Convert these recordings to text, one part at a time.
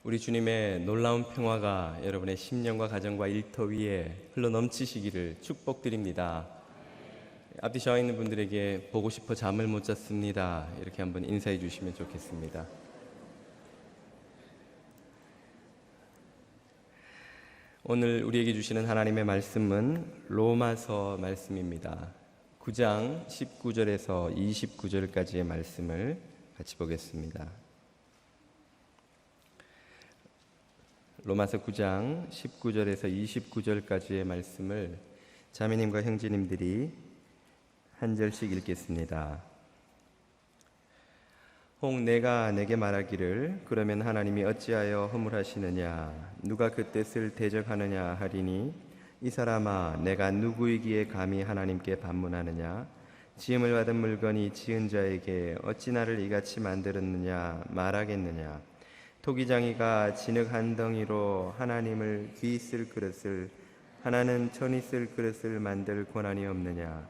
우리 주님의 놀라운 평화가 여러분의 심령과 가정과 일터 위에 흘러넘치시기를 축복드립니다. 앞뒤 저와 있는 분들에게 보고 싶어 잠을 못 잤습니다, 이렇게 한번 인사해 주시면 좋겠습니다. 오늘 우리에게 주시는 하나님의 말씀은 로마서 말씀입니다. 9장 19절에서 29절까지의 말씀을 같이 보겠습니다. 로마서 9장 19절에서 29절까지의 말씀을 자매님과 형제님들이 한 절씩 읽겠습니다. 혹 내가 내게 말하기를 그러면 하나님이 어찌하여 허물하시느냐, 누가 그 뜻을 대적하느냐 하리니, 이 사람아 내가 누구이기에 감히 하나님께 반문하느냐, 지음을 받은 물건이 지은 자에게 어찌 나를 이같이 만들었느냐 말하겠느냐, 토기장이가 진흙 한 덩이로 하나님을 귀 쓸 그릇을, 하나는 천이 쓸 그릇을 만들 권한이 없느냐.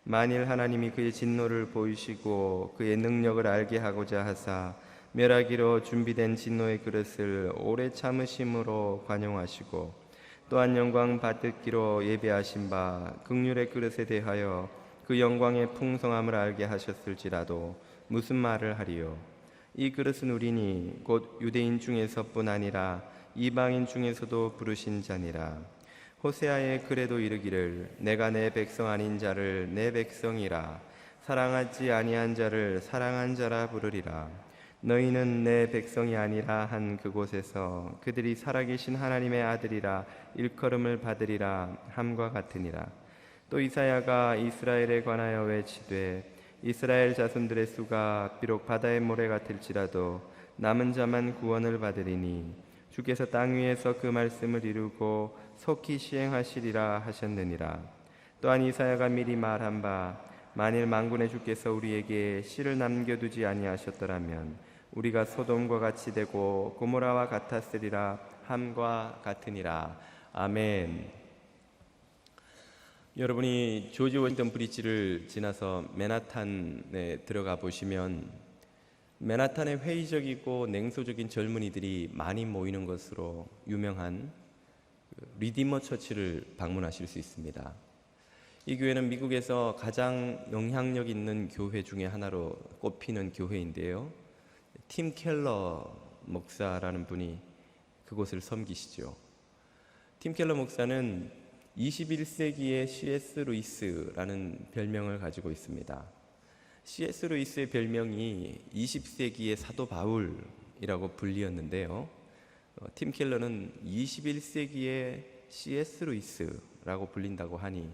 만일 하나님이 그의 진노를 보이시고 그의 능력을 알게 하고자 하사 멸하기로 준비된 진노의 그릇을 오래 참으심으로 관용하시고, 또한 영광 받듣기로 예배하신 바 긍휼의 그릇에 대하여 그 영광의 풍성함을 알게 하셨을지라도 무슨 말을 하리요. 이 그릇은 우리니 곧 유대인 중에서뿐 아니라 이방인 중에서도 부르신 자니라. 호세아의 글에도 이르기를 내가 내 백성 아닌 자를 내 백성이라, 사랑하지 아니한 자를 사랑한 자라 부르리라. 너희는 내 백성이 아니라 한 그곳에서 그들이 살아계신 하나님의 아들이라 일컬음을 받으리라 함과 같으니라. 또 이사야가 이스라엘에 관하여 외치되 이스라엘 자손들의 수가 비록 바다의 모래 같을지라도 남은 자만 구원을 받으리니, 주께서 땅 위에서 그 말씀을 이루고 속히 시행하시리라 하셨느니라. 또한 이사야가 미리 말한 바 만일 만군의 주께서 우리에게 씨를 남겨두지 아니하셨더라면 우리가 소돔과 같이 되고 고모라와 같았으리라 함과 같으니라. 아멘. 여러분이 조지 워싱턴 브리지를 지나서 맨하탄에 들어가 보시면 맨하탄에 회의적이고 냉소적인 젊은이들이 많이 모이는 것으로 유명한 리디머 처치를 방문하실 수 있습니다. 이 교회는 미국에서 가장 영향력 있는 교회 중에 하나로 꼽히는 교회인데요, 팀 켈러 목사라는 분이 그곳을 섬기시죠. 팀 켈러 목사는 21세기의 C.S. 루이스라는 별명을 가지고 있습니다. C.S. 루이스의 별명이 20세기의 사도 바울이라고 불리었는데요, 팀 켈러는 21세기의 C.S. 루이스라고 불린다고 하니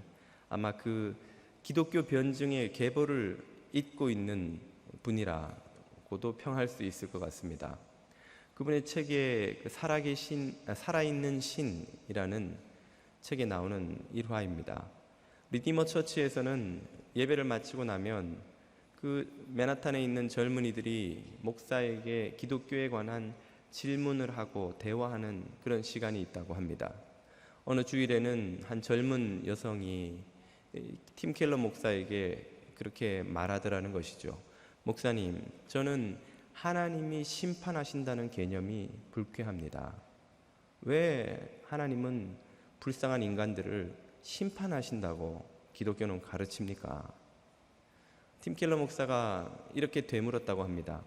아마 그 기독교 변증의 계보를 잇고 있는 분이라고도 평할 수 있을 것 같습니다. 그분의 책에 살아있는 신이라는 책에 나오는 일화입니다. 리디머 처치에서는 예배를 마치고 나면 그 맨하탄에 있는 젊은이들이 목사에게 기독교에 관한 질문을 하고 대화하는 그런 시간이 있다고 합니다. 어느 주일에는 한 젊은 여성이 팀 켈러 목사에게 그렇게 말하더라는 것이죠. 목사님, 저는 하나님이 심판하신다는 개념이 불쾌합니다. 왜 하나님은 불쌍한 인간들을 심판하신다고 기독교는 가르칩니까? 팀 켈러 목사가 이렇게 되물었다고 합니다.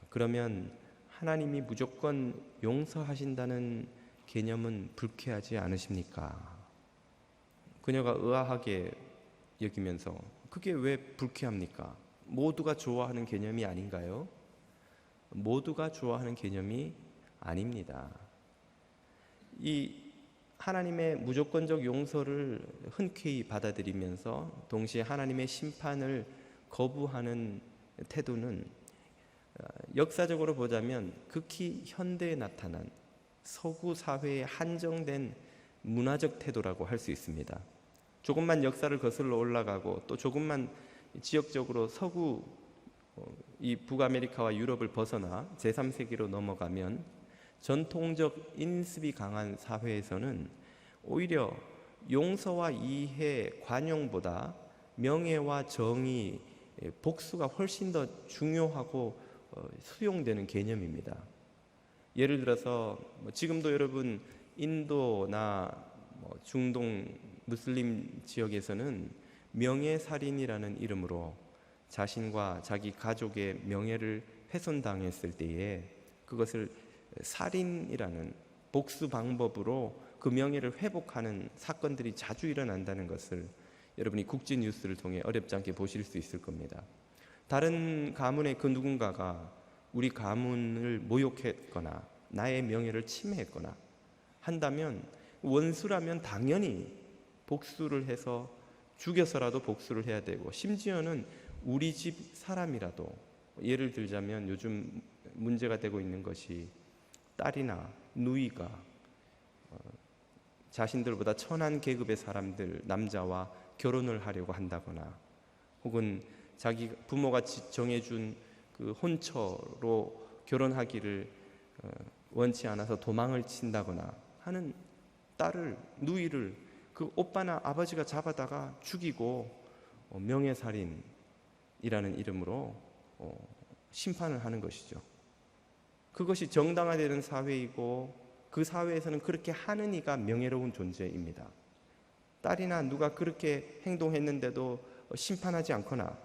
그러면 하나님이 무조건 용서하신다는 개념은 불쾌하지 않으십니까? 그녀가 의아하게 여기면서 그게 왜 불쾌합니까? 모두가 좋아하는 개념이 아닌가요? 모두가 좋아하는 개념이 아닙니다. 이 하나님의 무조건적 용서를 흔쾌히 받아들이면서 동시에 하나님의 심판을 거부하는 태도는 역사적으로 보자면 극히 현대에 나타난 서구 사회의 한정된 문화적 태도라고 할 수 있습니다. 조금만 역사를 거슬러 올라가고 또 조금만 지역적으로 서구 이 북아메리카와 유럽을 벗어나 제3세기로 넘어가면 전통적 인습이 강한 사회에서는 오히려 용서와 이해, 관용보다 명예와 정의, 복수가 훨씬 더 중요하고 수용되는 개념입니다. 예를 들어서 지금도 여러분 인도나 중동 무슬림 지역에서는 명예살인이라는 이름으로 자신과 자기 가족의 명예를 훼손당했을 때에 그것을 살인이라는 복수 방법으로 그 명예를 회복하는 사건들이 자주 일어난다는 것을 여러분이 국제 뉴스를 통해 어렵지 않게 보실 수 있을 겁니다. 다른 가문의 그 누군가가 우리 가문을 모욕했거나 나의 명예를 침해했거나 한다면 원수라면 당연히 복수를 해서 죽여서라도 복수를 해야 되고, 심지어는 우리 집 사람이라도, 예를 들자면 요즘 문제가 되고 있는 것이 딸이나 누이가 자신들보다 천한 계급의 사람들, 남자와 결혼을 하려고 한다거나, 혹은 자기 부모가 정해준 그 혼처로 결혼하기를 원치 않아서 도망을 친다거나 하는 딸을, 누이를 그 오빠나 아버지가 잡아다가 죽이고 명예살인이라는 이름으로 심판을 하는 것이죠. 그것이 정당화되는 사회이고 그 사회에서는 그렇게 하는 이가 명예로운 존재입니다. 딸이나 누가 그렇게 행동했는데도 심판하지 않거나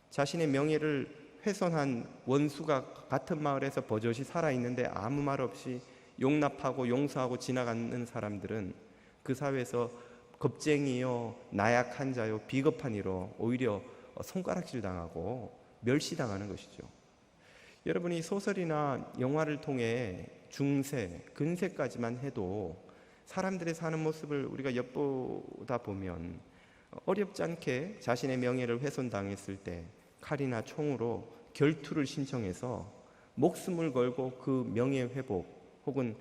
자신의 명예를 훼손한 원수가 같은 마을에서 버젓이 살아있는데 아무 말 없이 용납하고 용서하고 지나가는 사람들은 그 사회에서 겁쟁이요, 나약한 자요, 비겁한 이로 오히려 손가락질 당하고 멸시당하는 것이죠. 여러분이 소설이나 영화를 통해 중세, 근세까지만 해도 사람들의 사는 모습을 우리가 엿보다 보면 어렵지 않게 자신의 명예를 훼손당했을 때 칼이나 총으로 결투를 신청해서 목숨을 걸고 그 명예 회복 혹은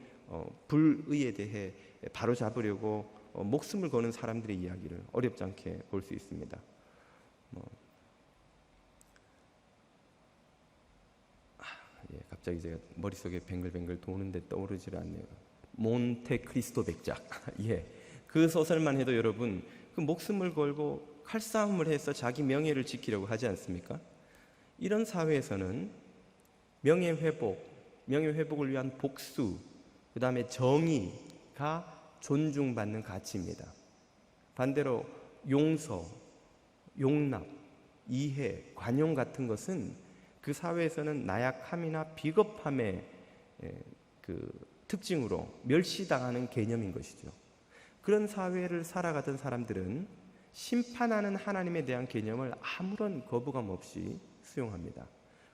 불의에 대해 바로잡으려고 목숨을 거는 사람들의 이야기를 어렵지 않게 볼 수 있습니다. 갑자기 제가 머릿속에 뱅글뱅글 도는데 떠오르질 않네요. 몬테크리스토 백작. 그 소설만 해도 여러분 그 목숨을 걸고 칼싸움을 해서 자기 명예를 지키려고 하지 않습니까? 이런 사회에서는 명예 회복을 위한 복수, 그 다음에 정의가 존중받는 가치입니다. 반대로 용서, 용납, 이해, 관용 같은 것은 그 사회에서는 나약함이나 비겁함의 그 특징으로 멸시당하는 개념인 것이죠. 그런 사회를 살아가던 사람들은 심판하는 하나님에 대한 개념을 아무런 거부감 없이 수용합니다.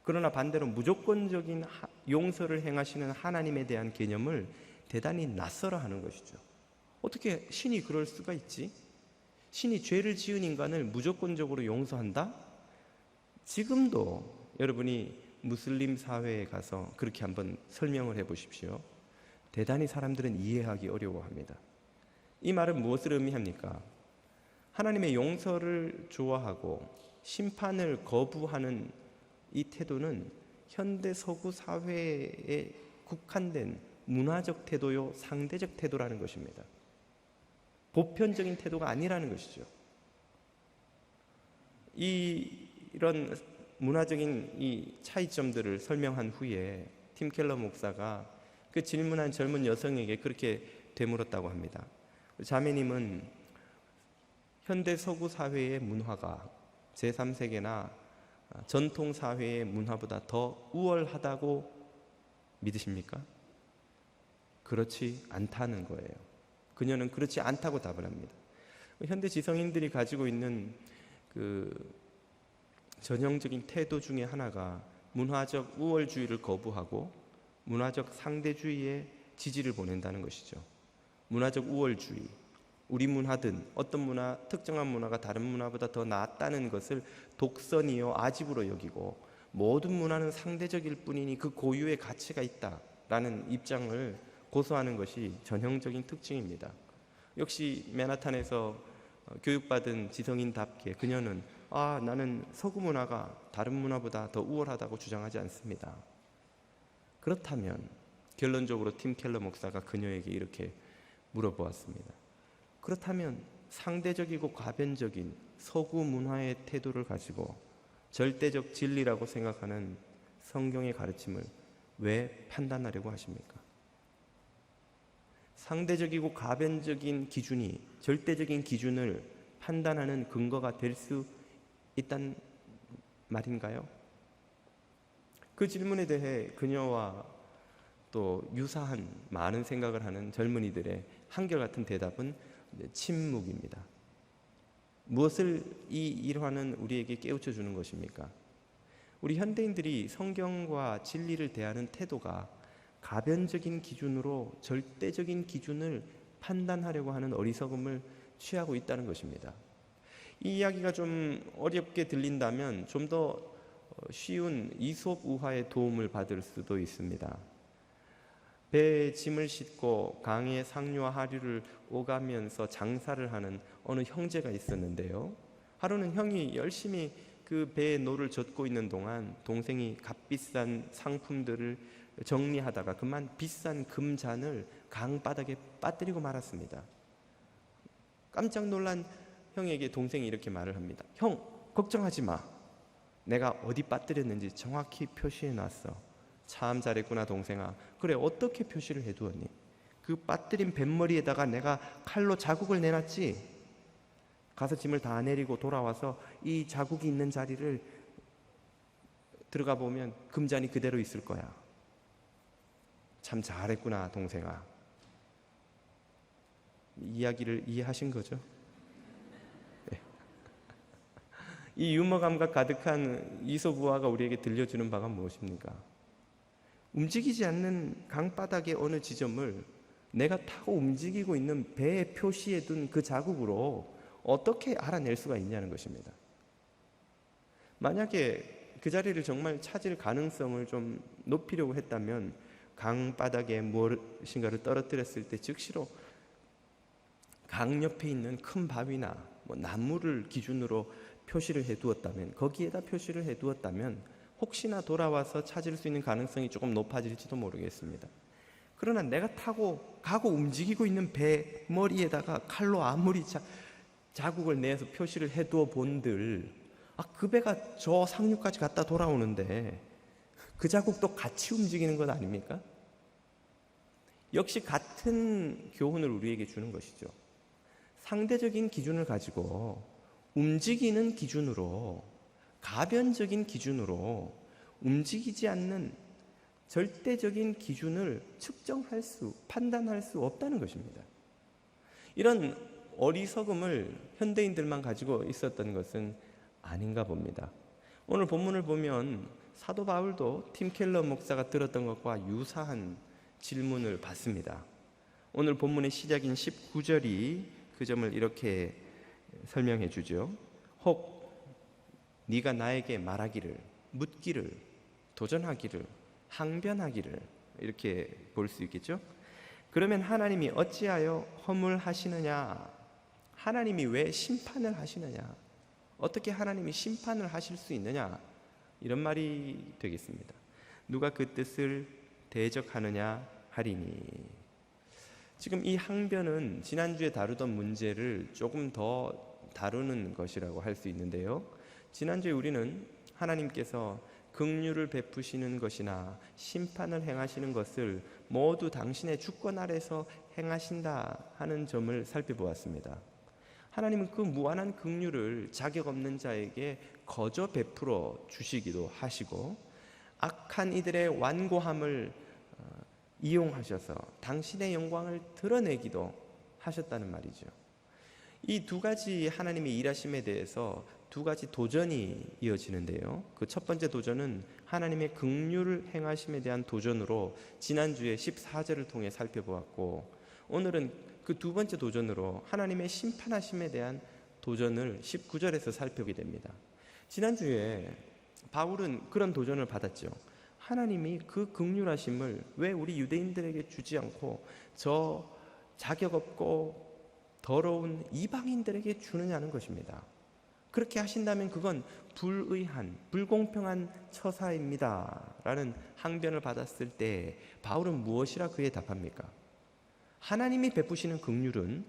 그러나 반대로 무조건적인 용서를 행하시는 하나님에 대한 개념을 대단히 낯설어하는 것이죠. 어떻게 신이 그럴 수가 있지? 신이 죄를 지은 인간을 무조건적으로 용서한다? 지금도 여러분이 무슬림 사회에 가서 그렇게 한번 설명을 해보십시오. 대단히 사람들은 이해하기 어려워합니다. 이 말은 무엇을 의미합니까? 하나님의 용서를 좋아하고 심판을 거부하는 이 태도는 현대 서구 사회에 국한된 문화적 태도요, 상대적 태도라는 것입니다. 보편적인 태도가 아니라는 것이죠. 이런 문화적인 이 차이점들을 설명한 후에 팀 켈러 목사가 그 질문한 젊은 여성에게 그렇게 되물었다고 합니다. 자매님은 현대 서구 사회의 문화가 제3세계나 전통 사회의 문화보다 더 우월하다고 믿으십니까? 그렇지 않다는 거예요. 그녀는 그렇지 않다고 답을 합니다. 현대 지성인들이 가지고 있는 그 전형적인 태도 중에 하나가 문화적 우월주의를 거부하고 문화적 상대주의에 지지를 보낸다는 것이죠. 문화적 우월주의, 우리 문화든 어떤 문화, 특정한 문화가 다른 문화보다 더 낫다는 것을 독선이요 아집으로 여기고 모든 문화는 상대적일 뿐이니 그 고유의 가치가 있다라는 입장을 고수하는 것이 전형적인 특징입니다. 역시 맨하탄에서 교육받은 지성인답게 그녀는 나는 서구 문화가 다른 문화보다 더 우월하다고 주장하지 않습니다. 그렇다면 결론적으로 팀 켈러 목사가 그녀에게 이렇게 물어보았습니다. 그렇다면 상대적이고 과변적인 서구 문화의 태도를 가지고 절대적 진리라고 생각하는 성경의 가르침을 왜 판단하려고 하십니까? 상대적이고 가변적인 기준이 절대적인 기준을 판단하는 근거가 될 수 있단 말인가요? 그 질문에 대해 그녀와 또 유사한 많은 생각을 하는 젊은이들의 한결같은 대답은 침묵입니다. 무엇을 이 일화는 우리에게 깨우쳐 주는 것입니까? 우리 현대인들이 성경과 진리를 대하는 태도가 가변적인 기준으로 절대적인 기준을 판단하려고 하는 어리석음을 취하고 있다는 것입니다. 이 이야기가 좀 어렵게 들린다면 좀 더 쉬운 이솝 우화의 도움을 받을 수도 있습니다. 배에 짐을 싣고 강의 상류와 하류를 오가면서 장사를 하는 어느 형제가 있었는데요. 하루는 형이 열심히 그 배에 노를 젓고 있는 동안 동생이 값비싼 상품들을 정리하다가 그만 비싼 금잔을 강바닥에 빠뜨리고 말았습니다. 깜짝 놀란 형에게 동생이 이렇게 말을 합니다. 형, 걱정하지 마. 내가 어디 빠뜨렸는지 정확히 표시해 놨어. 참 잘했구나 동생아. 그래, 어떻게 표시를 해두었니? 그 빠뜨린 뱃머리에다가 내가 칼로 자국을 내놨지. 가서 짐을 다 내리고 돌아와서 이 자국이 있는 자리를 들어가 보면 금잔이 그대로 있을 거야. 참 잘했구나 동생아. 이야기를 이해하신 거죠? 네. 이 유머 감각 가득한 이솝 우화가 우리에게 들려주는 바가 무엇입니까? 움직이지 않는 강바닥의 어느 지점을 내가 타고 움직이고 있는 배에 표시해 둔 그 자국으로 어떻게 알아낼 수가 있냐는 것입니다. 만약에 그 자리를 정말 찾을 가능성을 좀 높이려고 했다면 강바닥에 무엇인가를 떨어뜨렸을 때 즉시로 강 옆에 있는 큰 바위나 나무를 기준으로 표시를 해두었다면, 거기에다 표시를 해두었다면 혹시나 돌아와서 찾을 수 있는 가능성이 조금 높아질지도 모르겠습니다. 그러나 내가 타고 가고 움직이고 있는 배 머리에다가 칼로 아무리 자국을 내서 표시를 해두어 본들, 그 배가 저 상류까지 갔다 돌아오는데 그 자국도 같이 움직이는 것 아닙니까? 역시 같은 교훈을 우리에게 주는 것이죠. 상대적인 기준을 가지고 움직이는 기준으로, 가변적인 기준으로 움직이지 않는 절대적인 기준을 측정할 수, 판단할 수 없다는 것입니다. 이런 어리석음을 현대인들만 가지고 있었던 것은 아닌가 봅니다. 오늘 본문을 보면 사도 바울도 팀 켈러 목사가 들었던 것과 유사한 질문을 받습니다. 오늘 본문의 시작인 19절이 그 점을 이렇게 설명해 주죠. 혹 네가 나에게 말하기를, 묻기를, 도전하기를, 항변하기를, 이렇게 볼 수 있겠죠. 그러면 하나님이 어찌하여 허물하시느냐? 하나님이 왜 심판을 하시느냐? 어떻게 하나님이 심판을 하실 수 있느냐? 이런 말이 되겠습니다. 누가 그 뜻을 대적하느냐 하리니. 지금 이 항변은 지난주에 다루던 문제를 조금 더 다루는 것이라고 할 수 있는데요. 지난주에 우리는 하나님께서 긍휼을 베푸시는 것이나 심판을 행하시는 것을 모두 당신의 주권 아래서 행하신다 하는 점을 살펴보았습니다. 하나님은 그 무한한 긍휼을 자격 없는 자에게 거저 베풀어 주시기도 하시고, 악한 이들의 완고함을 이용하셔서 당신의 영광을 드러내기도 하셨다는 말이죠. 이 두 가지 하나님의 일하심에 대해서 두 가지 도전이 이어지는데요. 그 첫 번째 도전은 하나님의 긍휼을 행하심에 대한 도전으로 지난주에 14절을 통해 살펴보았고, 오늘은 그 두 번째 도전으로 하나님의 심판하심에 대한 도전을 19절에서 살펴보게 됩니다. 지난주에 바울은 그런 도전을 받았죠. 하나님이 그 긍휼하심을 왜 우리 유대인들에게 주지 않고 저 자격 없고 더러운 이방인들에게 주느냐는 것입니다. 그렇게 하신다면 그건 불의한, 불공평한 처사입니다 라는 항변을 받았을 때 바울은 무엇이라 그에 답합니까? 하나님이 베푸시는 긍휼은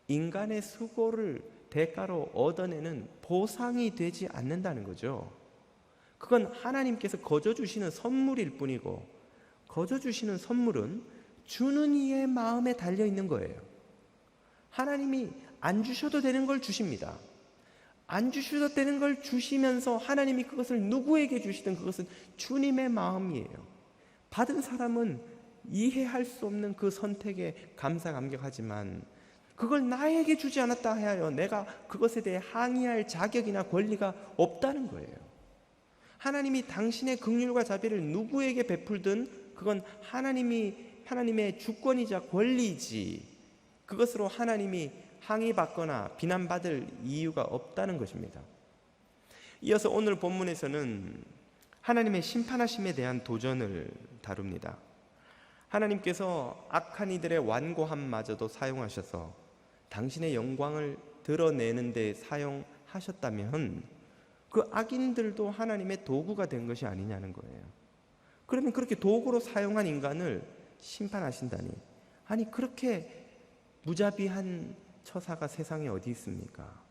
인간의 수고를 대가로 얻어내는 보상이 되지 않는다는 거죠. 그건 하나님께서 거저 주시는 선물일 뿐이고 거저 주시는 선물은 주는 이의 마음에 달려 있는 거예요. 하나님이 안 주셔도 되는 걸 주십니다. 안 주셔도 되는 걸 주시면서 하나님이 그것을 누구에게 주시든 그것은 주님의 마음이에요. 받은 사람은 이해할 수 없는 그 선택에 감사 감격하지만 그걸 나에게 주지 않았다 하여 내가 그것에 대해 항의할 자격이나 권리가 없다는 거예요. 하나님이 당신의 긍휼과 자비를 누구에게 베풀든 그건 하나님의 주권이자 권리이지 그것으로 하나님이 항의받거나 비난받을 이유가 없다는 것입니다. 이어서 오늘 본문에서는 하나님의 심판하심에 대한 도전을 다룹니다. 하나님께서 악한 이들의 완고함마저도 사용하셔서 당신의 영광을 드러내는 데 사용하셨다면 그 악인들도 하나님의 도구가 된 것이 아니냐는 거예요. 그러면 그렇게 도구로 사용한 인간을 심판하신다니, 아니 그렇게 무자비한 처사가 세상에 어디 있습니까?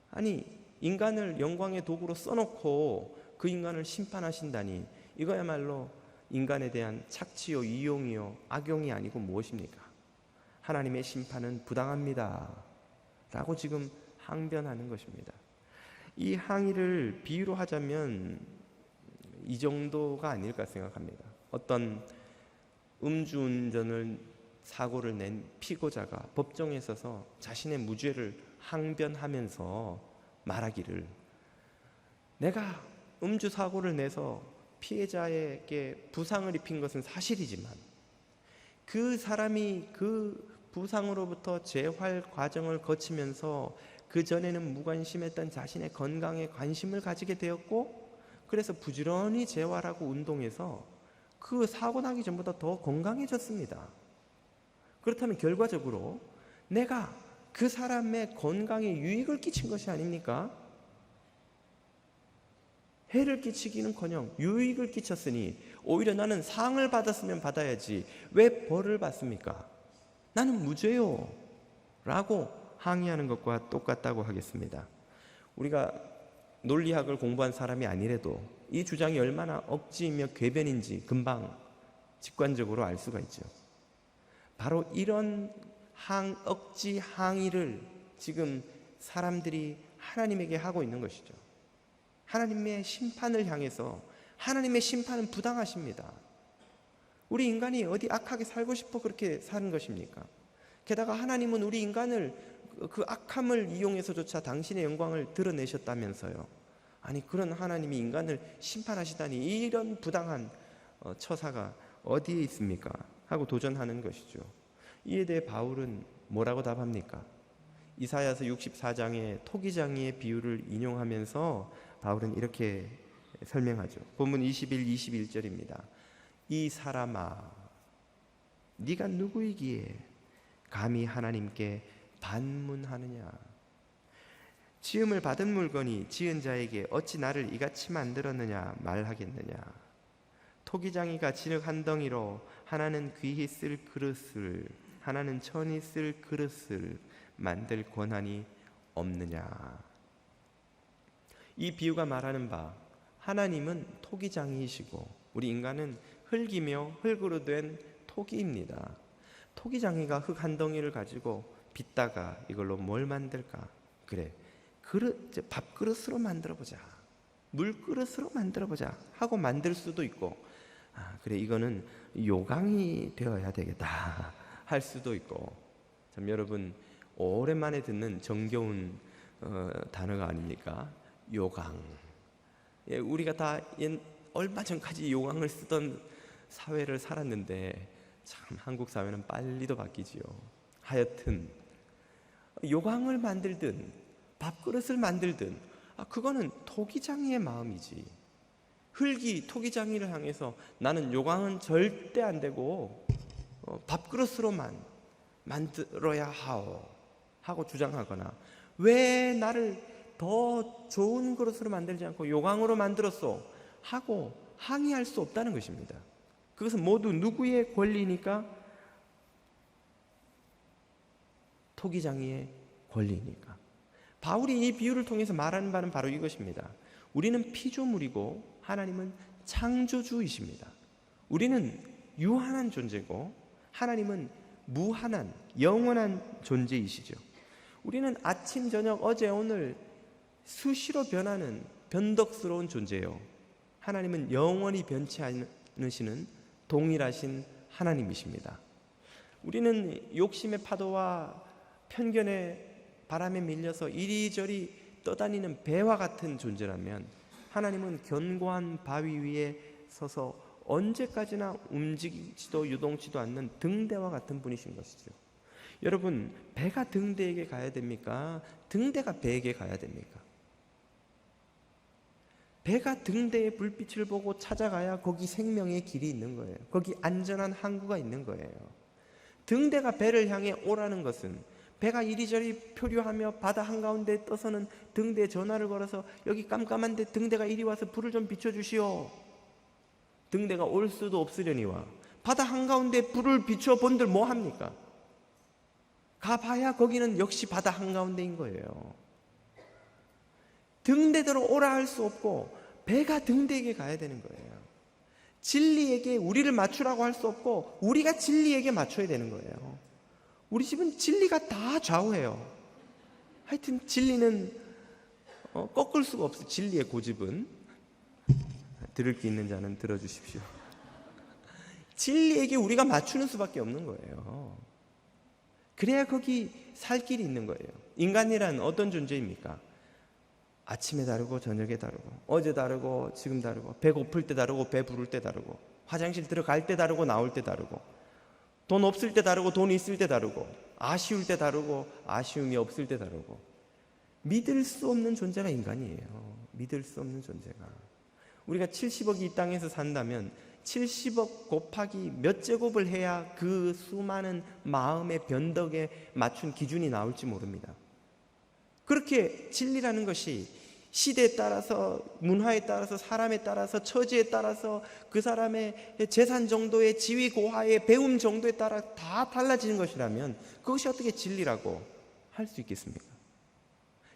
아니 인간을 영광의 도구로 써놓고 그 인간을 심판하신다니, 이거야말로 인간에 대한 착취요 이용이요 악용이 아니고 무엇입니까? 하나님의 심판은 부당합니다 라고 지금 항변하는 것입니다. 이 항의를 비유로 하자면 이 정도가 아닐까 생각합니다. 어떤 음주운전을 사고를 낸 피고자가 법정에 서서 자신의 무죄를 항변하면서 말하기를, 내가 음주 사고를 내서 피해자에게 부상을 입힌 것은 사실이지만 그 사람이 그 부상으로부터 재활 과정을 거치면서 그 전에는 무관심했던 자신의 건강에 관심을 가지게 되었고, 그래서 부지런히 재활하고 운동해서 그 사고 나기 전보다 더 건강해졌습니다. 그렇다면 결과적으로 내가 그 사람의 건강에 유익을 끼친 것이 아닙니까? 해를 끼치기는커녕 유익을 끼쳤으니 오히려 나는 상을 받았으면 받아야지 왜 벌을 받습니까? 나는 무죄요 라고 항의하는 것과 똑같다고 하겠습니다. 우리가 논리학을 공부한 사람이 아니래도 이 주장이 얼마나 억지이며 궤변인지 금방 직관적으로 알 수가 있죠. 바로 이런 억지 항의를 지금 사람들이 하나님에게 하고 있는 것이죠. 하나님의 심판을 향해서 하나님의 심판은 부당하십니다. 우리 인간이 어디 악하게 살고 싶어 그렇게 사는 것입니까? 게다가 하나님은 우리 인간을 그 악함을 이용해서조차 당신의 영광을 드러내셨다면서요. 아니 그런 하나님이 인간을 심판하시다니 이런 부당한 처사가 어디에 있습니까? 하고 도전하는 것이죠. 이에 대해 바울은 뭐라고 답합니까? 이사야서 64장의 토기장이의 비유를 인용하면서 바울은 이렇게 설명하죠. 본문 21절입니다. 이 사람아, 네가 누구이기에 감히 하나님께 반문하느냐? 지음을 받은 물건이 지은 자에게 어찌 나를 이같이 만들었느냐 말하겠느냐? 토기장이가 진흙 한 덩이로 하나는 귀히 쓸 그릇을, 하나는 천히 쓸 그릇을 만들 권한이 없느냐? 이 비유가 말하는 바, 하나님은 토기장이이시고 우리 인간은 흙이며 흙으로 된 토기입니다. 토기장이가 흙 한 덩이를 가지고 빚다가 이걸로 뭘 만들까? 그래, 밥그릇으로 만들어보자, 물그릇으로 만들어보자 하고 만들 수도 있고, 그래 이거는 요강이 되어야 되겠다 할 수도 있고. 참 여러분 오랜만에 듣는 정겨운 단어가 아닙니까? 요강. 예, 우리가 다 얼마 전까지 요강을 쓰던 사회를 살았는데 참 한국 사회는 빨리도 바뀌지요. 하여튼 요강을 만들든 밥그릇을 만들든 그거는 토기장이의 마음이지, 흙이 토기장이를 향해서 나는 요강은 절대 안 되고 밥그릇으로만 만들어야 하고 주장하거나, 왜 나를 더 좋은 그릇으로 만들지 않고 요강으로 만들었어 하고 항의할 수 없다는 것입니다. 그것은 모두 누구의 권리니까? 토기장이의 권리니까. 바울이 이 비유를 통해서 말하는 바는 바로 이것입니다. 우리는 피조물이고 하나님은 창조주이십니다. 우리는 유한한 존재고 하나님은 무한한 영원한 존재이시죠. 우리는 아침 저녁 어제 오늘 수시로 변하는 변덕스러운 존재예요. 하나님은 영원히 변치 않으시는 동일하신 하나님이십니다. 우리는 욕심의 파도와 편견의 바람에 밀려서 이리저리 떠다니는 배와 같은 존재라면 하나님은 견고한 바위 위에 서서 언제까지나 움직이지도 유동치도 않는 등대와 같은 분이신 것이죠. 여러분, 배가 등대에게 가야 됩니까? 등대가 배에게 가야 됩니까? 배가 등대의 불빛을 보고 찾아가야 거기 생명의 길이 있는 거예요. 거기 안전한 항구가 있는 거예요. 등대가 배를 향해 오라는 것은 배가 이리저리 표류하며 바다 한가운데 떠서는 등대에 전화를 걸어서 여기 깜깜한데 등대가 이리 와서 불을 좀 비춰주시오. 등대가 올 수도 없으려니와 바다 한가운데 불을 비춰본들 뭐합니까? 가봐야 거기는 역시 바다 한가운데인 거예요. 등대대로 오라 할 수 없고 배가 등대에게 가야 되는 거예요. 진리에게 우리를 맞추라고 할 수 없고 우리가 진리에게 맞춰야 되는 거예요. 우리 집은 진리가 다 좌우해요. 하여튼 진리는 꺾을 수가 없어요. 진리의 고집은. 들을 게 있는 자는 들어주십시오. 진리에게 우리가 맞추는 수밖에 없는 거예요. 그래야 거기 살 길이 있는 거예요. 인간이란 어떤 존재입니까? 아침에 다르고 저녁에 다르고 어제 다르고 지금 다르고 배고플 때 다르고 배 부를 때 다르고 화장실 들어갈 때 다르고 나올 때 다르고 돈 없을 때 다르고 돈 있을 때 다르고 아쉬울 때 다르고 아쉬움이 없을 때 다르고 믿을 수 없는 존재가 인간이에요. 믿을 수 없는 존재가. 우리가 70억이 이 땅에서 산다면 70억 곱하기 몇 제곱을 해야 그 수많은 마음의 변덕에 맞춘 기준이 나올지 모릅니다. 그렇게 진리라는 것이 시대에 따라서 문화에 따라서 사람에 따라서 처지에 따라서 그 사람의 재산 정도의 지위 고하의 배움 정도에 따라 다 달라지는 것이라면 그것이 어떻게 진리라고 할 수 있겠습니까?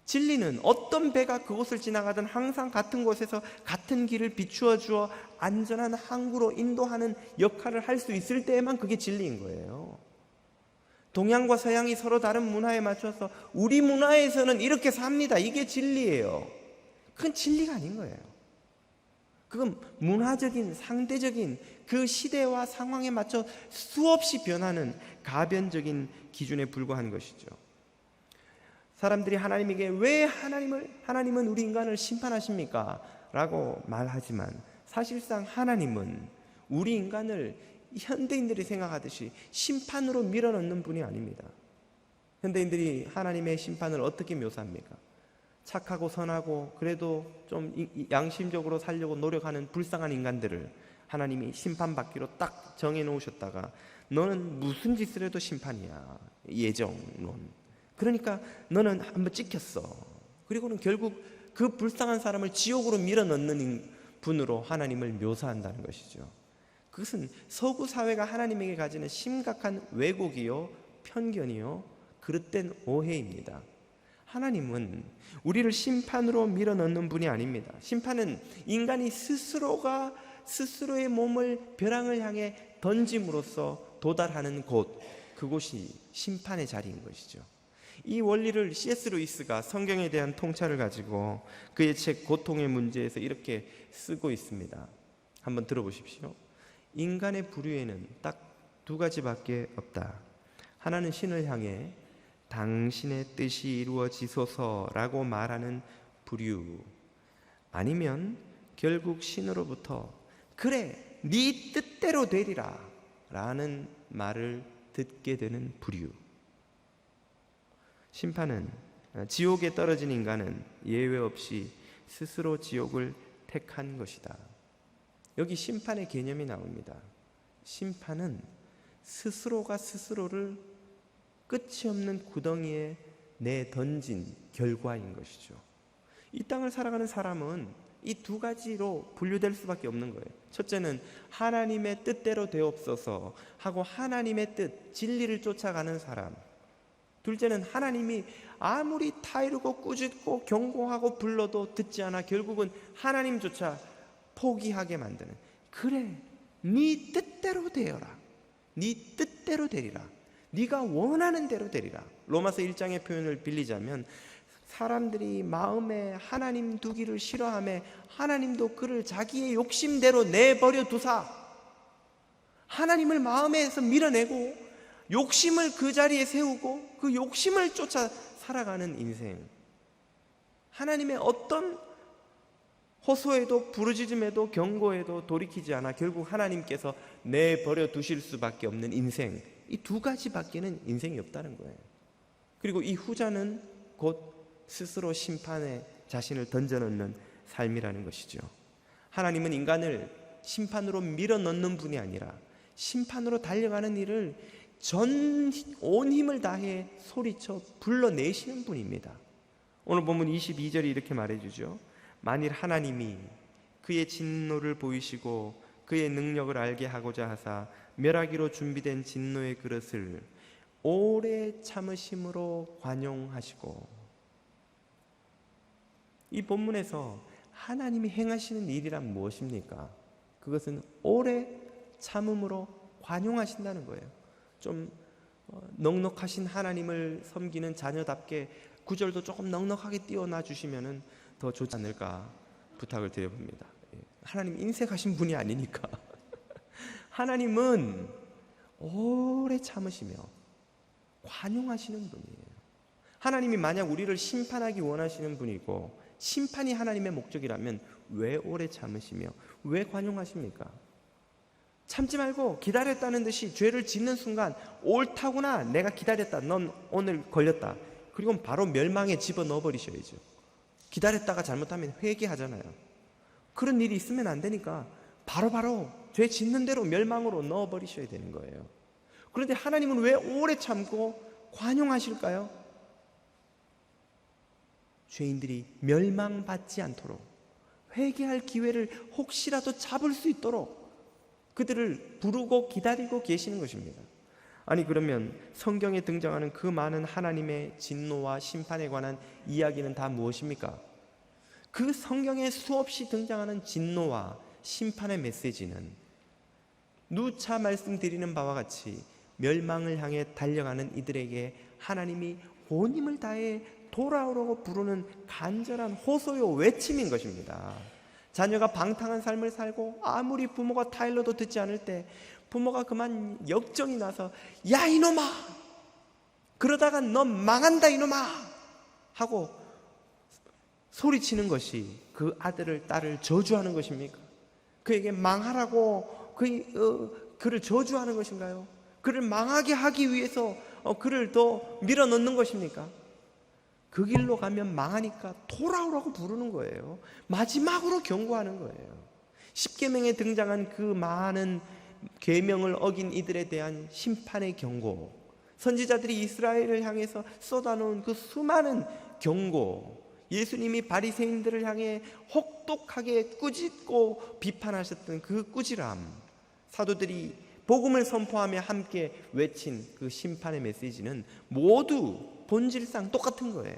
진리는 어떤 배가 그곳을 지나가든 항상 같은 곳에서 같은 길을 비추어 주어 안전한 항구로 인도하는 역할을 할 수 있을 때에만 그게 진리인 거예요. 동양과 서양이 서로 다른 문화에 맞춰서 우리 문화에서는 이렇게 삽니다. 이게 진리예요. 그건 진리가 아닌 거예요. 그건 문화적인 상대적인 그 시대와 상황에 맞춰 수없이 변하는 가변적인 기준에 불과한 것이죠. 사람들이 하나님에게 왜 하나님은 우리 인간을 심판하십니까? 라고 말하지만 사실상 하나님은 우리 인간을 현대인들이 생각하듯이 심판으로 밀어넣는 분이 아닙니다. 현대인들이 하나님의 심판을 어떻게 묘사합니까? 착하고 선하고 그래도 좀 양심적으로 살려고 노력하는 불쌍한 인간들을 하나님이 심판받기로 딱 정해놓으셨다가 너는 무슨 짓을 해도 심판이야. 예정론. 그러니까 너는 한번 찍혔어. 그리고는 결국 그 불쌍한 사람을 지옥으로 밀어넣는 분으로 하나님을 묘사한다는 것이죠. 그것은 서구 사회가 하나님에게 가지는 심각한 왜곡이요, 편견이요, 그릇된 오해입니다. 하나님은 우리를 심판으로 밀어넣는 분이 아닙니다. 심판은 인간이 스스로가 스스로의 몸을 벼랑을 향해 던짐으로써 도달하는 곳, 그곳이 심판의 자리인 것이죠. 이 원리를 C.S. 루이스가 성경에 대한 통찰을 가지고 그의 책 고통의 문제에서 이렇게 쓰고 있습니다. 한번 들어보십시오. 인간의 부류에는 딱 두 가지밖에 없다. 하나는 신을 향해 당신의 뜻이 이루어지소서라고 말하는 부류, 아니면 결국 신으로부터 그래 네 뜻대로 되리라 라는 말을 듣게 되는 부류. 심판은 지옥에 떨어진 인간은 예외 없이 스스로 지옥을 택한 것이다. 여기 심판의 개념이 나옵니다. 심판은 스스로가 스스로를 끝이 없는 구덩이에 내던진 결과인 것이죠. 이 땅을 살아가는 사람은 이 두 가지로 분류될 수밖에 없는 거예요. 첫째는 하나님의 뜻대로 되옵소서 하고 하나님의 뜻, 진리를 쫓아가는 사람. 둘째는 하나님이 아무리 타이르고 꾸짖고 경고하고 불러도 듣지 않아 결국은 하나님조차 포기하게 만드는, 그래 네 뜻대로 되어라. 네 뜻대로 되리라. 네가 원하는 대로 되리라. 로마서 1장의 표현을 빌리자면 사람들이 마음에 하나님 두기를 싫어하며 하나님도 그를 자기의 욕심대로 내버려 두사 하나님을 마음에서 밀어내고 욕심을 그 자리에 세우고 그 욕심을 쫓아 살아가는 인생. 하나님의 어떤 호소에도 부르짖음에도 경고에도 돌이키지 않아 결국 하나님께서 내버려 두실 수밖에 없는 인생. 이 두 가지밖에는 인생이 없다는 거예요. 그리고 이 후자는 곧 스스로 심판에 자신을 던져넣는 삶이라는 것이죠. 하나님은 인간을 심판으로 밀어넣는 분이 아니라 심판으로 달려가는 일을 온 힘을 다해 소리쳐 불러내시는 분입니다. 오늘 본문 22절이 이렇게 말해주죠. 만일 하나님이 그의 진노를 보이시고 그의 능력을 알게 하고자 하사 멸하기로 준비된 진노의 그릇을 오래 참으심으로 관용하시고. 이 본문에서 하나님이 행하시는 일이란 무엇입니까? 그것은 오래 참음으로 관용하신다는 거예요. 좀 넉넉하신 하나님을 섬기는 자녀답게 구절도 조금 넉넉하게 띄워놔 주시면 더 좋지 않을까 부탁을 드려봅니다. 하나님 인색하신 분이 아니니까. 하나님은 오래 참으시며 관용하시는 분이에요. 하나님이 만약 우리를 심판하기 원하시는 분이고 심판이 하나님의 목적이라면 왜 오래 참으시며 왜 관용하십니까? 참지 말고 기다렸다는 듯이 죄를 짓는 순간 옳다구나, 내가 기다렸다, 넌 오늘 걸렸다, 그리고 바로 멸망에 집어넣어 버리셔야죠. 기다렸다가 잘못하면 회개하잖아요. 그런 일이 있으면 안 되니까 바로바로 죄 짓는 대로 멸망으로 넣어 버리셔야 되는 거예요. 그런데 하나님은 왜 오래 참고 관용하실까요? 죄인들이 멸망받지 않도록, 회개할 기회를 혹시라도 잡을 수 있도록 그들을 부르고 기다리고 계시는 것입니다. 아니 그러면 성경에 등장하는 그 많은 하나님의 진노와 심판에 관한 이야기는 다 무엇입니까? 그 성경에 수없이 등장하는 진노와 심판의 메시지는 누차 말씀드리는 바와 같이 멸망을 향해 달려가는 이들에게 하나님이 온 힘을 다해 돌아오라고 부르는 간절한 호소요 외침인 것입니다. 자녀가 방탕한 삶을 살고 아무리 부모가 타일러도 듣지 않을 때 부모가 그만 역정이 나서 야 이놈아, 그러다가 넌 망한다 이놈아 하고 소리치는 것이 그 아들을 딸을 저주하는 것입니까? 그에게 망하라고 그를 저주하는 것인가요? 그를 망하게 하기 위해서 그를 더 밀어넣는 것입니까? 그 길로 가면 망하니까 돌아오라고 부르는 거예요. 마지막으로 경고하는 거예요. 십계명에 등장한 그 많은 계명을 어긴 이들에 대한 심판의 경고, 선지자들이 이스라엘을 향해서 쏟아놓은 그 수많은 경고, 예수님이 바리새인들을 향해 혹독하게 꾸짖고 비판하셨던 그 꾸지람, 사도들이 복음을 선포하며 함께 외친 그 심판의 메시지는 모두 본질상 똑같은 거예요.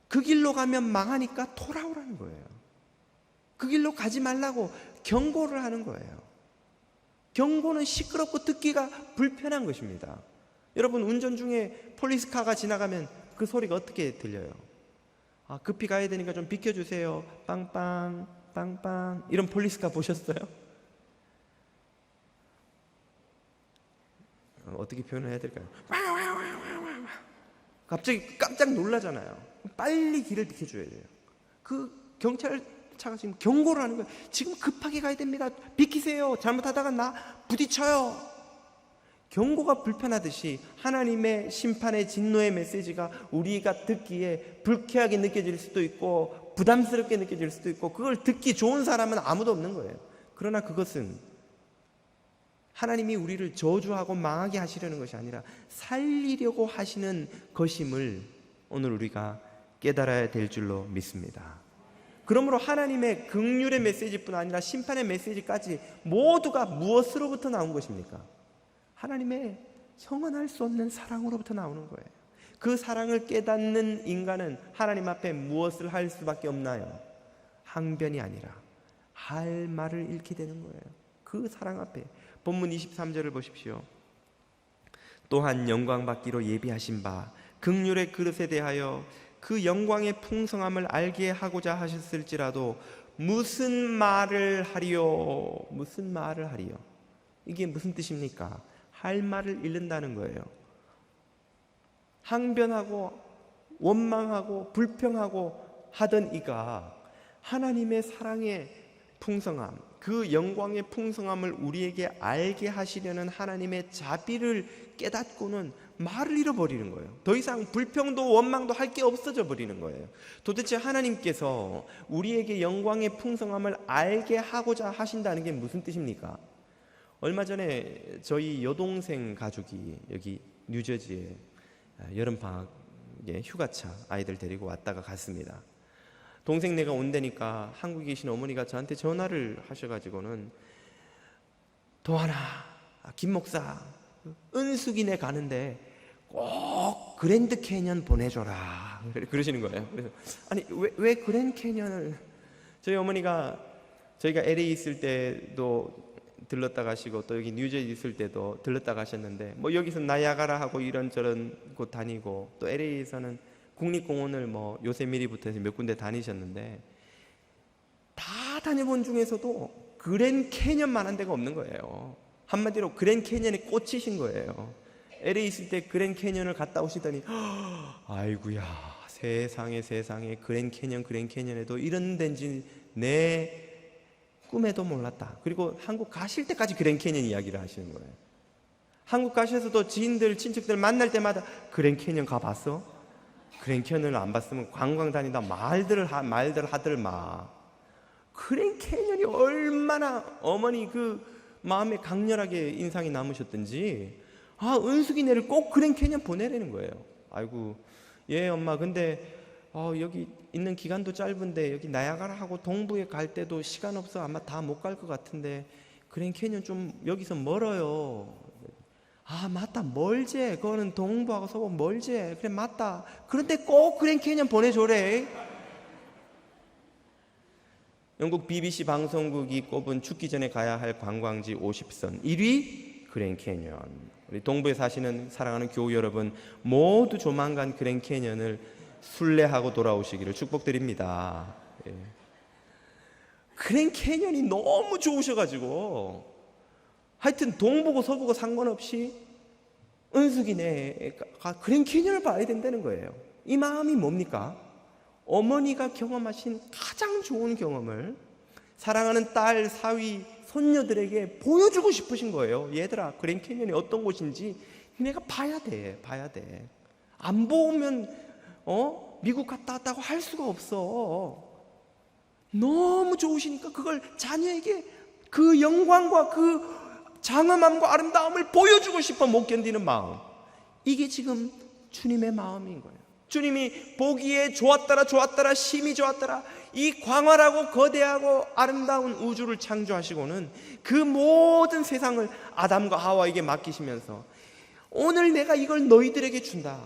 그 길로 가면 망하니까 돌아오라는 거예요. 그 길로 가지 말라고 경고를 하는 거예요. 경고는 시끄럽고 듣기가 불편한 것입니다. 여러분 운전 중에 폴리스카가 지나가면 그 소리가 어떻게 들려요? 급히 가야 되니까 좀 비켜주세요. 빵빵 빵빵 이런 폴리스카 보셨어요? 어떻게 표현을 해야 될까요? 갑자기 깜짝 놀라잖아요. 빨리 길을 비켜줘야 돼요. 그 경찰차가 지금 경고를 하는 거예요. 지금 급하게 가야 됩니다. 비키세요. 잘못하다가 나 부딪혀요. 경고가 불편하듯이 하나님의 심판의 진노의 메시지가 우리가 듣기에 불쾌하게 느껴질 수도 있고 부담스럽게 느껴질 수도 있고 그걸 듣기 좋은 사람은 아무도 없는 거예요. 그러나 그것은 하나님이 우리를 저주하고 망하게 하시려는 것이 아니라 살리려고 하시는 것임을 오늘 우리가 깨달아야 될 줄로 믿습니다. 그러므로 하나님의 긍휼의 메시지뿐 아니라 심판의 메시지까지 모두가 무엇으로부터 나온 것입니까? 하나님의 형언할 수 없는 사랑으로부터 나오는 거예요. 그 사랑을 깨닫는 인간은 하나님 앞에 무엇을 할 수밖에 없나요? 항변이 아니라 할 말을 잃게 되는 거예요. 그 그 사랑 앞에 본문 23절을 보십시오. 또한 영광 받기로 예비하신 바 긍휼의 그릇에 대하여 그 영광의 풍성함을 알게 하고자 하셨을지라도 무슨 말을 하리요? 무슨 말을 하리요? 이게 무슨 뜻입니까? 할 말을 잃는다는 거예요. 항변하고 원망하고 불평하고 하던 이가 하나님의 사랑의 풍성함, 그 영광의 풍성함을 우리에게 알게 하시려는 하나님의 자비를 깨닫고는 말을 잃어버리는 거예요. 더 이상 불평도 원망도 할 게 없어져 버리는 거예요. 도대체 하나님께서 우리에게 영광의 풍성함을 알게 하고자 하신다는 게 무슨 뜻입니까? 얼마 전에 저희 여동생 가족이 여기 뉴저지에 여름방학에 휴가차 아이들 데리고 왔다가 갔습니다. 동생네가 온다니까 한국에 계신 어머니가 저한테 전화를 하셔가지고는 도하나, 김 목사, 은숙이네 가는데 꼭 그랜드 캐년 보내줘라 그러시는 거예요. 그래서 아니 왜 그랜드 캐년을? 저희 어머니가 저희가 LA 있을 때도 들렀다 가시고 또 여기 뉴저지 있을 때도 들렀다 가셨는데 뭐 여기서 나야가라 하고 이런저런 곳 다니고 또 LA에서는 국립공원을 뭐 요세미리부터 해서 몇 군데 다니셨는데 다 다녀본 중에서도 그랜 캐년만한 데가 없는 거예요. 한마디로 그랜 캐년에 꽂히신 거예요. LA 있을 때 그랜 캐년을 갔다 오시더니 아이고야 세상에 그랜 캐년에도 이런 데인지 내 꿈에도 몰랐다. 그리고 한국 가실 때까지 그랜 캐년 이야기를 하시는 거예요. 한국 가셔서도 지인들 친척들 만날 때마다 그랜 캐년 가봤어? 그랜 캐년을 안 봤으면 관광 다니다 말들 하들 마. 그랜 캐년이 얼마나 어머니 그 마음에 강렬하게 인상이 남으셨던지 은숙이네를 꼭 그랜 캐년 보내라는 거예요. 아이고 예 엄마 근데 여기 있는 기간도 짧은데 여기 나야가라하고 동부에 갈 때도 시간 없어 아마 다 못 갈 것 같은데 그랜 캐년 좀 여기서 멀어요. 맞다 멀지 그거는 동부하고 서부 멀지 그래 맞다 그런데 꼭 그랜 캐년 보내줘래. 영국 BBC 방송국이 꼽은 죽기 전에 가야 할 관광지 50선 1위 그랜 캐년. 우리 동부에 사시는 사랑하는 교우 여러분 모두 조만간 그랜 캐년을 순례하고 돌아오시기를 축복드립니다. 예. 그랜 캐년이 너무 좋으셔가지고 하여튼 동부고 서부고 상관없이 은숙이네가 그랜 캐년을 봐야 된다는 거예요. 이 마음이 뭡니까? 어머니가 경험하신 가장 좋은 경험을 사랑하는 딸, 사위, 손녀들에게 보여주고 싶으신 거예요. 얘들아 그랜 캐년이 어떤 곳인지 내가 봐야 돼. 안 보면 미국 갔다 왔다고 할 수가 없어. 너무 좋으시니까 그걸 자녀에게 그 영광과 그 장엄함과 아름다움을 보여주고 싶어 못 견디는 마음. 이게 지금 주님의 마음인 거예요. 주님이 보기에 좋았더라 심히 좋았더라 이 광활하고 거대하고 아름다운 우주를 창조하시고는 그 모든 세상을 아담과 하와에게 맡기시면서 오늘 내가 이걸 너희들에게 준다.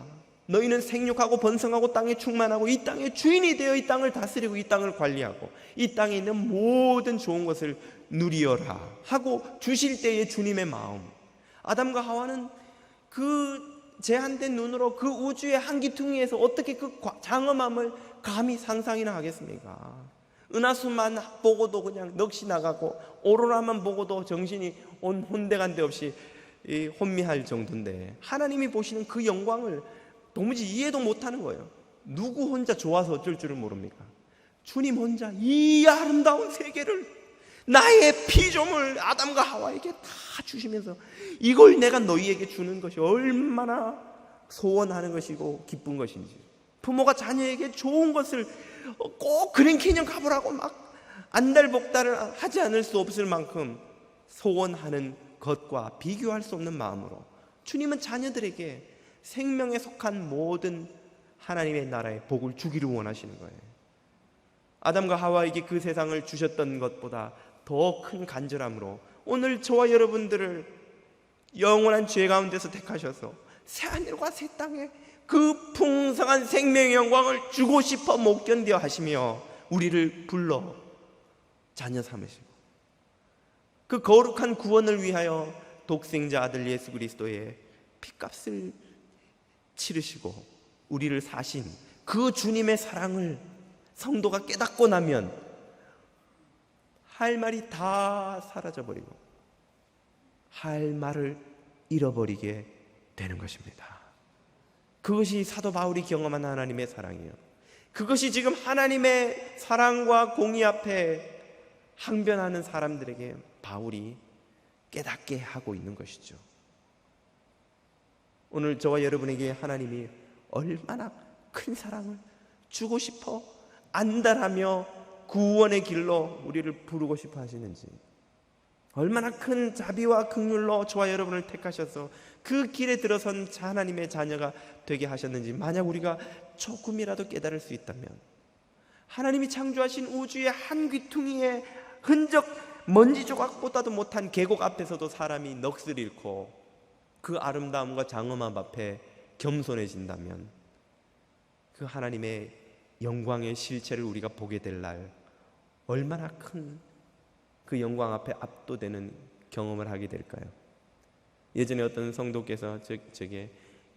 너희는 생육하고 번성하고 땅에 충만하고 이 땅의 주인이 되어 이 땅을 다스리고 이 땅을 관리하고 이 땅에 있는 모든 좋은 것을 누리어라 하고 주실 때의 주님의 마음. 아담과 하와는 그 제한된 눈으로 그 우주의 한기퉁이에서 어떻게 그 장엄함을 감히 상상이나 하겠습니까? 은하수만 보고도 그냥 넋이 나가고 오로라만 보고도 정신이 혼대간데 없이 혼미할 정도인데 하나님이 보시는 그 영광을 도무지 이해도 못하는 거예요. 누구 혼자 좋아서 어쩔 줄은 모릅니까? 주님 혼자 이 아름다운 세계를 나의 피조물 아담과 하와에게 다 주시면서 이걸 내가 너희에게 주는 것이 얼마나 소원하는 것이고 기쁜 것인지. 부모가 자녀에게 좋은 것을 꼭 그랜 캐년 가보라고 막 안달복달을 하지 않을 수 없을 만큼 소원하는 것과 비교할 수 없는 마음으로 주님은 자녀들에게 생명에 속한 모든 하나님의 나라의 복을 주기를 원하시는 거예요. 아담과 하와에게 그 세상을 주셨던 것보다 더 큰 간절함으로 오늘 저와 여러분들을 영원한 죄 가운데서 택하셔서 새하늘과 새 땅에 그 풍성한 생명의 영광을 주고 싶어 못 견뎌 하시며 우리를 불러 자녀 삼으시고 그 거룩한 구원을 위하여 독생자 아들 예수 그리스도의 피값을 치르시고 우리를 사신 그 주님의 사랑을 성도가 깨닫고 나면 할 말이 다 사라져버리고 할 말을 잃어버리게 되는 것입니다. 그것이 사도 바울이 경험한 하나님의 사랑이에요. 그것이 지금 하나님의 사랑과 공의 앞에 항변하는 사람들에게 바울이 깨닫게 하고 있는 것이죠. 오늘 저와 여러분에게 하나님이 얼마나 큰 사랑을 주고 싶어 안달하며 구원의 길로 우리를 부르고 싶어 하시는지, 얼마나 큰 자비와 긍휼로 저와 여러분을 택하셔서 그 길에 들어선 하나님의 자녀가 되게 하셨는지 만약 우리가 조금이라도 깨달을 수 있다면, 하나님이 창조하신 우주의 한 귀퉁이의 흔적 먼지 조각보다도 못한 계곡 앞에서도 사람이 넋을 잃고 그 아름다움과 장엄함 앞에 겸손해진다면 그 하나님의 영광의 실체를 우리가 보게 될 날 얼마나 큰 그 영광 앞에 압도되는 경험을 하게 될까요? 예전에 어떤 성도께서 제게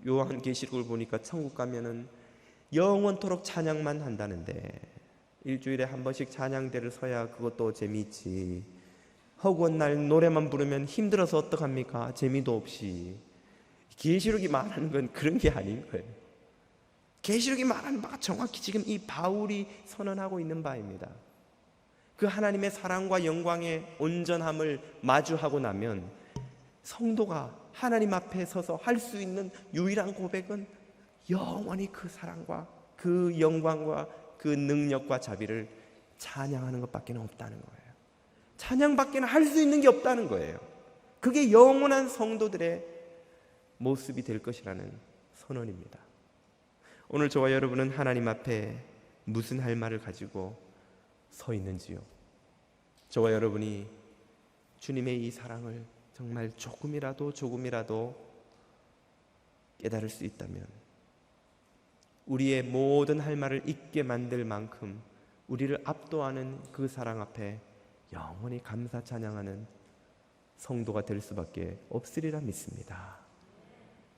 요한계시록을 보니까 천국 가면은 영원토록 찬양만 한다는데 일주일에 한 번씩 찬양대를 서야 그것도 재미있지, 허구한 날 노래만 부르면 힘들어서 어떡합니까? 재미도 없이. 계시록이 말하는 건 그런 게 아닌 거예요. 계시록이 말하는 바가 정확히 지금 이 바울이 선언하고 있는 바입니다. 그 하나님의 사랑과 영광의 온전함을 마주하고 나면 성도가 하나님 앞에 서서 할 수 있는 유일한 고백은 영원히 그 사랑과 그 영광과 그 능력과 자비를 찬양하는 것밖에 없다는 거예요. 찬양밖에 할 수 있는 게 없다는 거예요. 그게 영원한 성도들의 모습이 될 것이라는 선언입니다. 오늘 저와 여러분은 하나님 앞에 무슨 할 말을 가지고 서 있는지요? 저와 여러분이 주님의 이 사랑을 정말 조금이라도 깨달을 수 있다면 우리의 모든 할 말을 잊게 만들 만큼 우리를 압도하는 그 사랑 앞에 영원히 감사 찬양하는 성도가 될 수밖에 없으리라 믿습니다.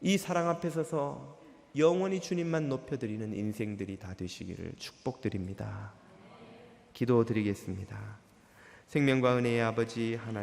이 사랑 앞에 서서 영원히 주님만 높여드리는 인생들이 다 되시기를 축복드립니다. 기도드리겠습니다. 생명과 은혜의 아버지 하나님,